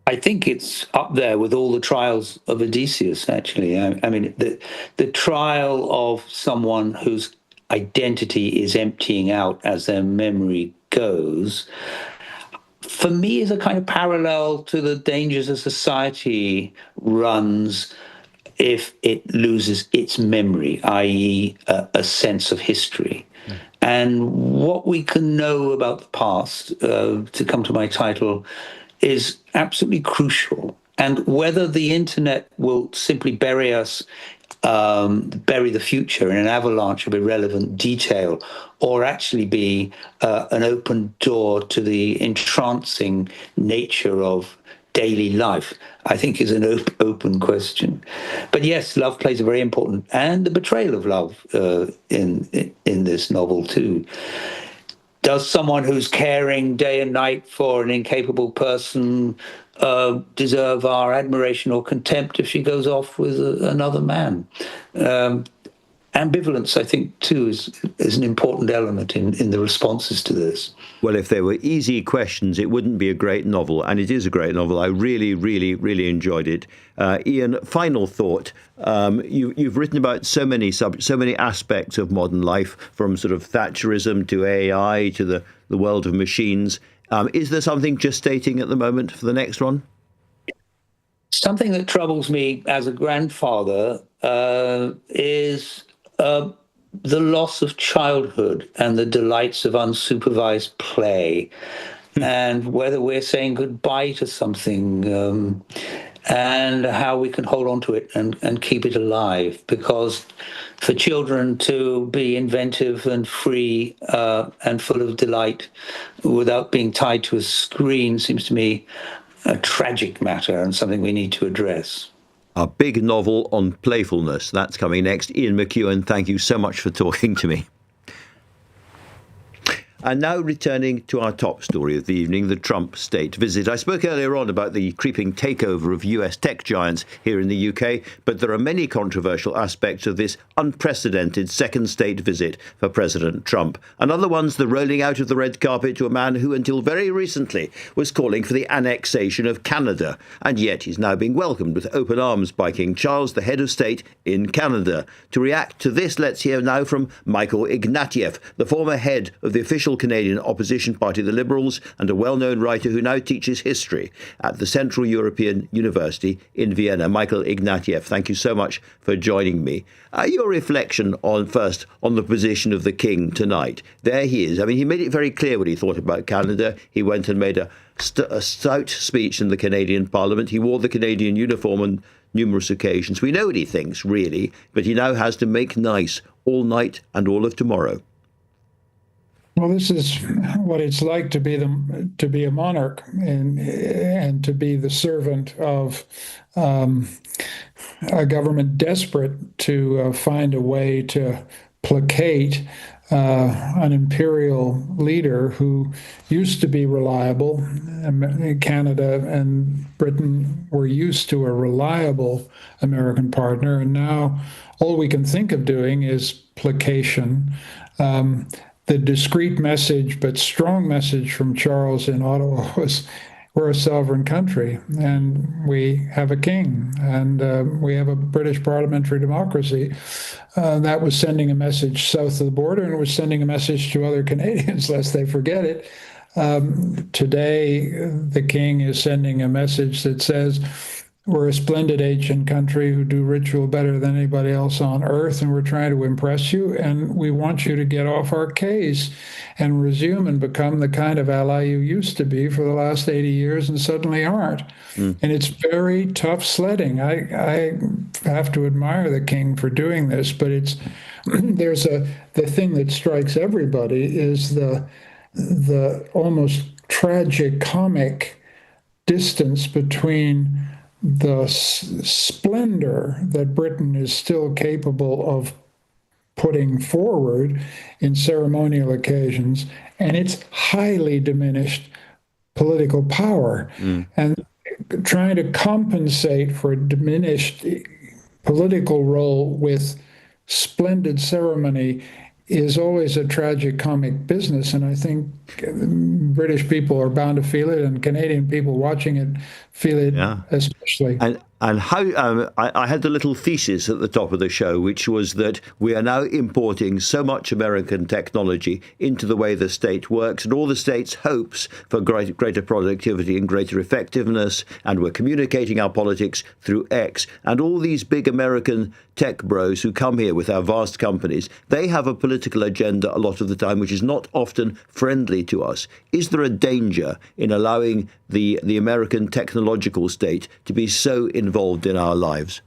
I think it's up there with all the trials of Odysseus, actually. I mean, the trial of someone whose identity is emptying out as their memory goes, for me, is a kind of parallel to the dangers a society runs if it loses its memory, i.e. a sense of history. And what we can know about the past, to come to my title, is absolutely crucial. And whether the internet will simply bury the future in an avalanche of irrelevant detail, or actually be an open door to the entrancing nature of daily life, I think is an open question. But yes, love plays a very important, and the betrayal of love in this novel too. Does someone who's caring day and night for an incapable person deserve our admiration or contempt if she goes off with another man? Ambivalence, I think, too, is an important element in the responses to this. Well, if there were easy questions, it wouldn't be a great novel, and it is a great novel. I really, really, really enjoyed it. Ian, final thought. You've written about so many aspects of modern life, from sort of Thatcherism to AI to the world of machines. Is there something gestating at the moment for the next one? Something that troubles me as a grandfather is the loss of childhood and the delights of unsupervised play, and whether we're saying goodbye to something, and how we can hold on to it and keep it alive. Because for children to be inventive and free and full of delight without being tied to a screen seems to me a tragic matter and something we need to address. A big novel on playfulness. That's coming next. Ian McEwan, thank you so much for talking to me. And now returning to our top story of the evening, the Trump state visit. I spoke earlier on about the creeping takeover of US tech giants here in the UK, but there are many controversial aspects of this unprecedented second state visit for President Trump. And other ones, the rolling out of the red carpet to a man who until very recently was calling for the annexation of Canada. And yet he's now being welcomed with open arms by King Charles, the head of state in Canada. To react to this, let's hear now from Michael Ignatieff, the former head of the official Canadian opposition party, the Liberals, and a well-known writer who now teaches history at the Central European University in Vienna. Michael Ignatieff, thank you so much for joining me. Your reflection on the position of the King tonight. There he is. I mean, he made it very clear what he thought about Canada. He went and made a stout speech in the Canadian Parliament. He wore the Canadian uniform on numerous occasions. We know what he thinks, really, but he now has to make nice all night and all of tomorrow. Well, this is what it's like to be a monarch and to be the servant of a government desperate to find a way to placate an imperial leader who used to be reliable. Canada and Britain were used to a reliable American partner, and now all we can think of doing is placation. The discreet message, but strong message from Charles in Ottawa was, we're a sovereign country, and we have a king, and we have a British parliamentary democracy. That was sending a message south of the border, and it was sending a message to other Canadians, lest they forget it. Today, the king is sending a message that says, we're a splendid ancient country who do ritual better than anybody else on earth, and we're trying to impress you, and we want you to get off our case and resume and become the kind of ally you used to be for the last 80 years and suddenly aren't. And it's very tough sledding. I have to admire the king for doing this, but the thing that strikes everybody is the almost tragic comic distance between the splendor that Britain is still capable of putting forward in ceremonial occasions and its highly diminished political power. And trying to compensate for a diminished political role with splendid ceremony is always a tragicomic business, and I think British people are bound to feel it, and Canadian people watching it feel it especially. And how I had the little thesis at the top of the show, which was that we are now importing so much American technology into the way the state works and all the state's hopes for greater productivity and greater effectiveness, and we're communicating our politics through X. And all these big American tech bros who come here with our vast companies, they have a political agenda a lot of the time, which is not often friendly to us. Is there a danger in allowing the American technological state to be so involved in our lives?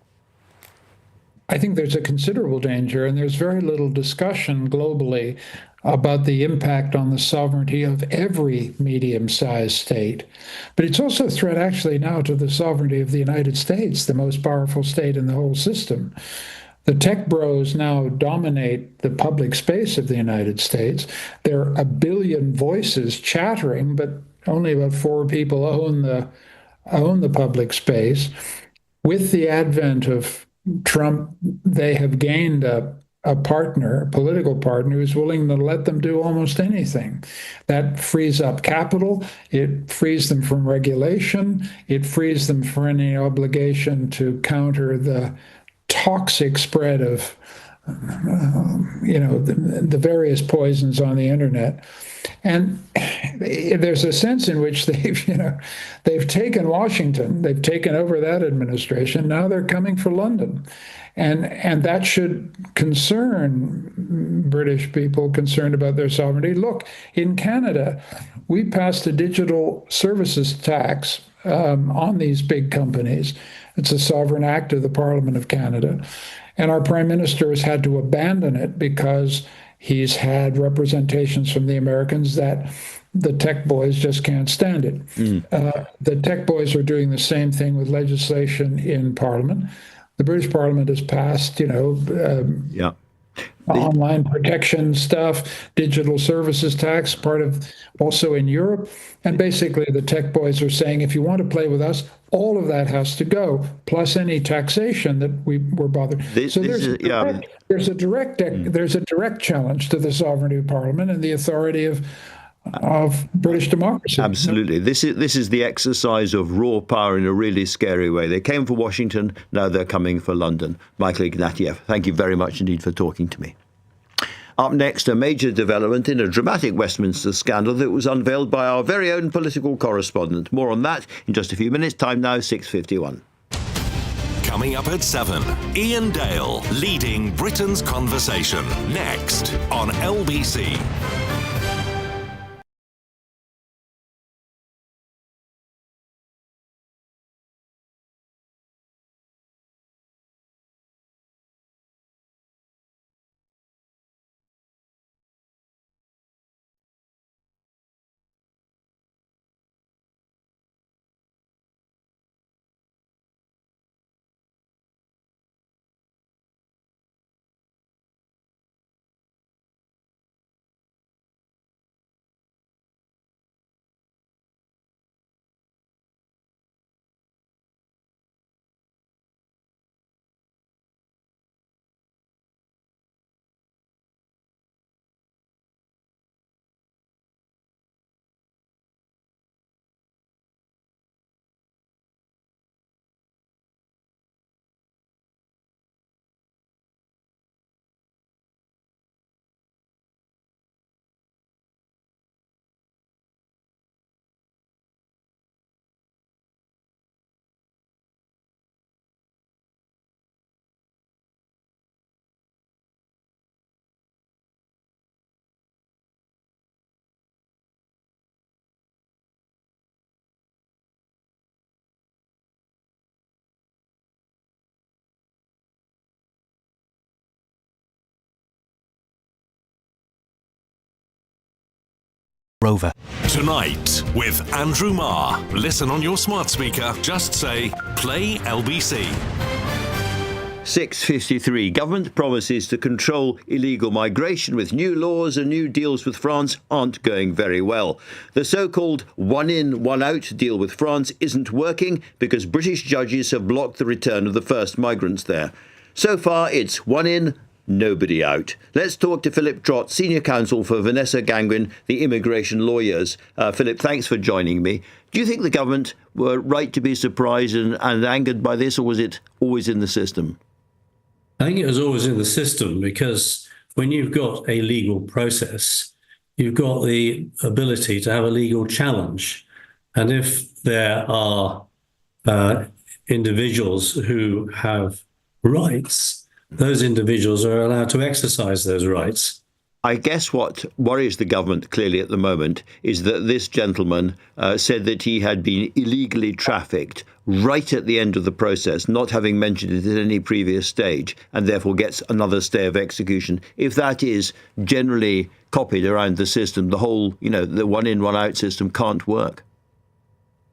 I think there's a considerable danger, and there's very little discussion globally about the impact on the sovereignty of every medium-sized state. But it's also a threat actually now to the sovereignty of the United States, the most powerful state in the whole system. The tech bros now dominate the public space of the United States. There are a billion voices chattering, but only about 4 people own the public space. With the advent of Trump, they have gained a partner, a political partner, who's willing to let them do almost anything. That frees up capital. It frees them from regulation. It frees them from any obligation to counter the toxic spread of, the various poisons on the internet. And there's a sense in which they've taken Washington, they've taken over that administration. Now they're coming for London. And that should concern British people concerned about their sovereignty. Look, in Canada, we passed a digital services tax on these big companies. It's a sovereign act of the Parliament of Canada. And our Prime Minister has had to abandon it because he's had representations from the Americans that the tech boys just can't stand it. The tech boys are doing the same thing with legislation in Parliament. The British Parliament has passed, online protection stuff, digital services tax, part of also in Europe. And basically the tech boys are saying, if you want to play with us, all of that has to go, plus any taxation that we were bothered. There's a direct challenge to the sovereignty of Parliament and the authority of British democracy. Absolutely. This is the exercise of raw power in a really scary way. They came for Washington, now they're coming for London. Michael Ignatieff, thank you very much indeed for talking to me. Up next, a major development in a dramatic Westminster scandal that was unveiled by our very own political correspondent. More on that in just a few minutes. Time now, 6:51. Coming up at 7, Ian Dale leading Britain's conversation. Next on LBC. Rover. Tonight with Andrew Marr. Listen on your smart speaker. Just say, play LBC. 6:53. Government promises to control illegal migration with new laws and new deals with France aren't going very well. The so-called one in, one out deal with France isn't working because British judges have blocked the return of the first migrants there. So far, it's one in, nobody out. Let's talk to Philip Trott, Senior Counsel for Vanessa, Ganguin, the immigration lawyers. Philip, thanks for joining me. Do you think the government were right to be surprised and angered by this, or was it always in the system? I think it was always in the system because when you've got a legal process, you've got the ability to have a legal challenge. And if there are individuals who have rights, those individuals are allowed to exercise those rights. I guess what worries the government clearly at the moment is that this gentleman said that he had been illegally trafficked right at the end of the process, not having mentioned it at any previous stage, and therefore gets another stay of execution. If that is generally copied around the system, the whole, the one in, one out system can't work.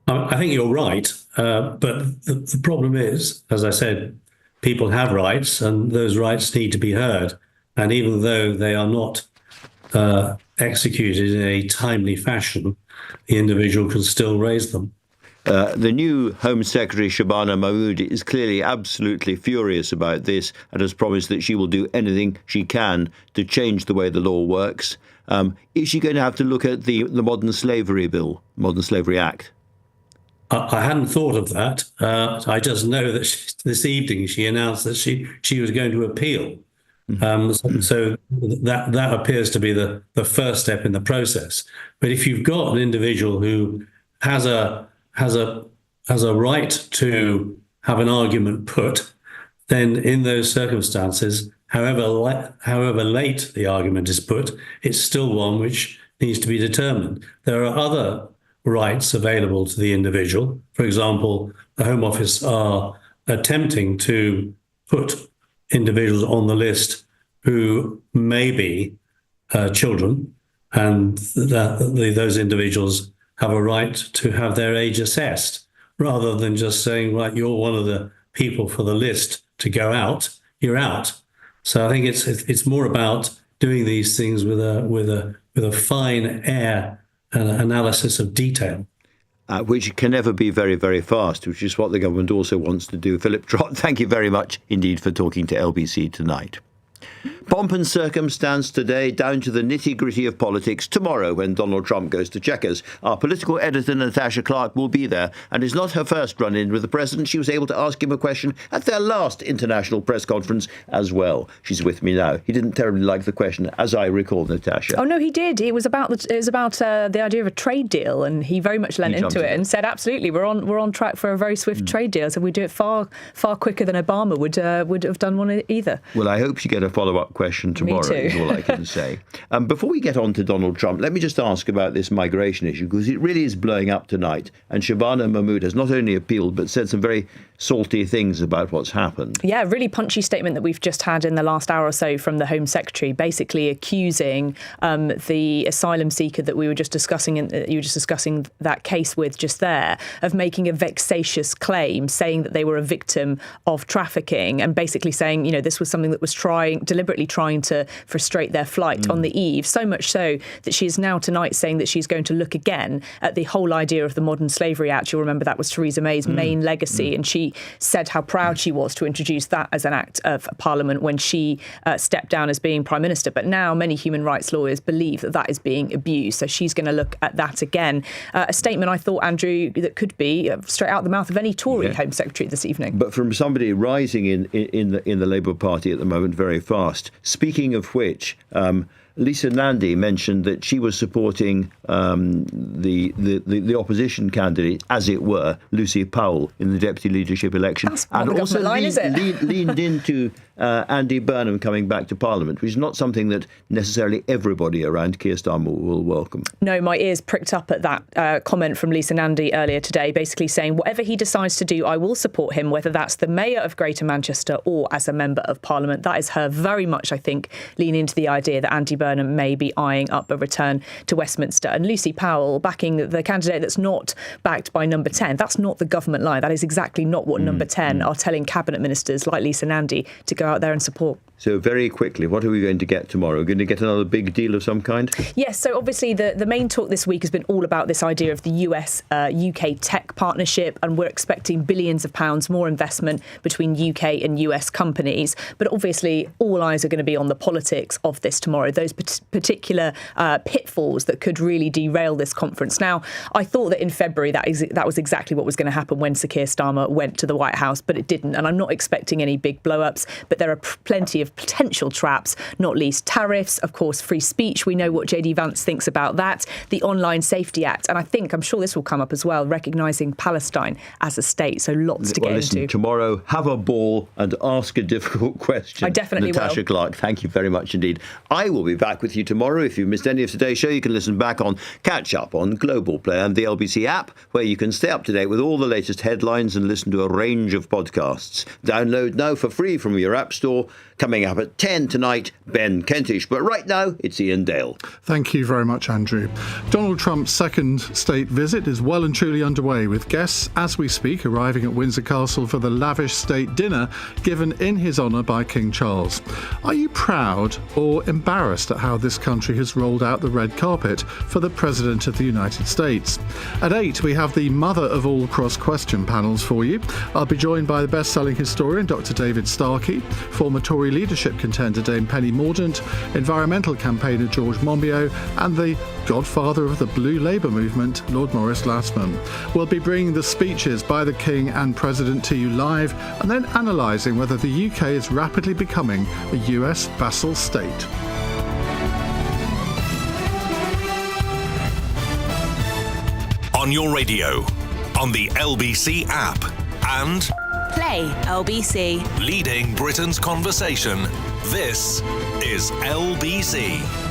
I think you're right. But the problem is, as I said, people have rights and those rights need to be heard. And even though they are not executed in a timely fashion, the individual can still raise them. The new Home Secretary, Shabana Mahmood, is clearly absolutely furious about this and has promised that she will do anything she can to change the way the law works. Is she going to have to look at the Modern Slavery Bill, Modern Slavery Act? I hadn't thought of that. I just know that this evening she announced that she was going to appeal. So that appears to be the first step in the process. But if you've got an individual who has a right to have an argument put, then in those circumstances, however late the argument is put, it's still one which needs to be determined. There are other rights available to the individual. For example, the Home Office are attempting to put individuals on the list who may be children, and those individuals have a right to have their age assessed, rather than just saying, right, you're one of the people for the list to go out, you're out. So I think it's more about doing these things with a fine air and analysis of detail. Which can never be very, very fast, which is what the government also wants to do. Philip Trott, thank you very much indeed for talking to LBC tonight. Pomp and circumstance today, down to the nitty-gritty of politics tomorrow when Donald Trump goes to Chequers. Our political editor, Natasha Clark, will be there, and it's not her first run-in with the president. She was able to ask him a question at their last international press conference as well. She's with me now. He didn't terribly like the question, as I recall, Natasha. Oh, no, he did. It was about the idea of a trade deal, and he very much lent into it and said, absolutely, we're on track for a very swift trade deal, so we do it far quicker than Obama would have done one either. Well, I hope you get a follow-up question tomorrow, is all I can say. Before we get on to Donald Trump, let me just ask about this migration issue, because it really is blowing up tonight. And Shabana Mahmood has not only appealed, but said some very salty things about what's happened. Yeah, really punchy statement that we've just had in the last hour or so from the Home Secretary, basically accusing the asylum seeker that we were just discussing, you were just discussing that case with just there, of making a vexatious claim, saying that they were a victim of trafficking, and basically saying, this was something that was deliberately trying to frustrate their flight on the eve, so much so that she is now tonight saying that she's going to look again at the whole idea of the Modern Slavery Act. You'll remember that was Theresa May's main legacy, and she said how proud she was to introduce that as an act of Parliament when she stepped down as being Prime Minister. But now many human rights lawyers believe that is being abused, so she's going to look at that again. A statement, I thought, Andrew, that could be straight out the mouth of any Tory Home Secretary this evening. But from somebody rising in the Labour Party at the moment very fast. Speaking of which, Lisa Nandy mentioned that she was supporting the opposition candidate, as it were, Lucy Powell, in the deputy leadership election, and also leaned into Andy Burnham coming back to Parliament, which is not something that necessarily everybody around Keir Starmer will welcome. No, my ears pricked up at that comment from Lisa Nandy earlier today, basically saying whatever he decides to do, I will support him, whether that's the Mayor of Greater Manchester or as a Member of Parliament. That is her very much, I think, leaning into the idea that Andy Burnham may be eyeing up a return to Westminster. And Lucy Powell backing the candidate that's not backed by Number 10. That's not the government line. That is exactly not what Number 10 are telling cabinet ministers like Lisa Nandy to go out there and support. So very quickly, what are we going to get tomorrow? We're going to get another big deal of some kind? Yes, so obviously the main talk this week has been all about this idea of the US-UK tech partnership, and we're expecting billions of pounds more investment between UK and US companies. But obviously all eyes are going to be on the politics of this tomorrow, those particular pitfalls that could really derail this conference. Now, I thought that in February that was exactly what was going to happen when Sir Keir Starmer went to the White House, but it didn't. And I'm not expecting any big blow-ups, but there are plenty of potential traps, not least tariffs, of course, free speech. We know what JD Vance thinks about that, the Online Safety Act. And I'm sure this will come up as well, recognising Palestine as a state. So lots to get into. Tomorrow, have a ball and ask a difficult question. I definitely will. Natasha Clark, thank you very much indeed. I will be back with you tomorrow. If you missed any of today's show, you can listen back on Catch Up on Global Player and the LBC app, where you can stay up to date with all the latest headlines and listen to a range of podcasts. Download now for free from your app store. Coming up at 10 tonight, Ben Kentish. But right now, it's Ian Dale. Thank you very much, Andrew. Donald Trump's second state visit is well and truly underway, with guests, as we speak, arriving at Windsor Castle for the lavish state dinner given in his honour by King Charles. Are you proud or embarrassed at how this country has rolled out the red carpet for the President of the United States? At 8, we have the mother of all cross-question panels for you. I'll be joined by the best-selling historian, Dr. David Starkey, former Tory leadership contender Dame Penny Mordaunt, environmental campaigner George Monbiot, and the godfather of the Blue Labour movement, Lord Maurice Lassman. We'll be bringing the speeches by the King and President to you live, and then analysing whether the UK is rapidly becoming a US vassal state. On your radio, on the LBC app, and Play LBC. Leading Britain's conversation. This is LBC.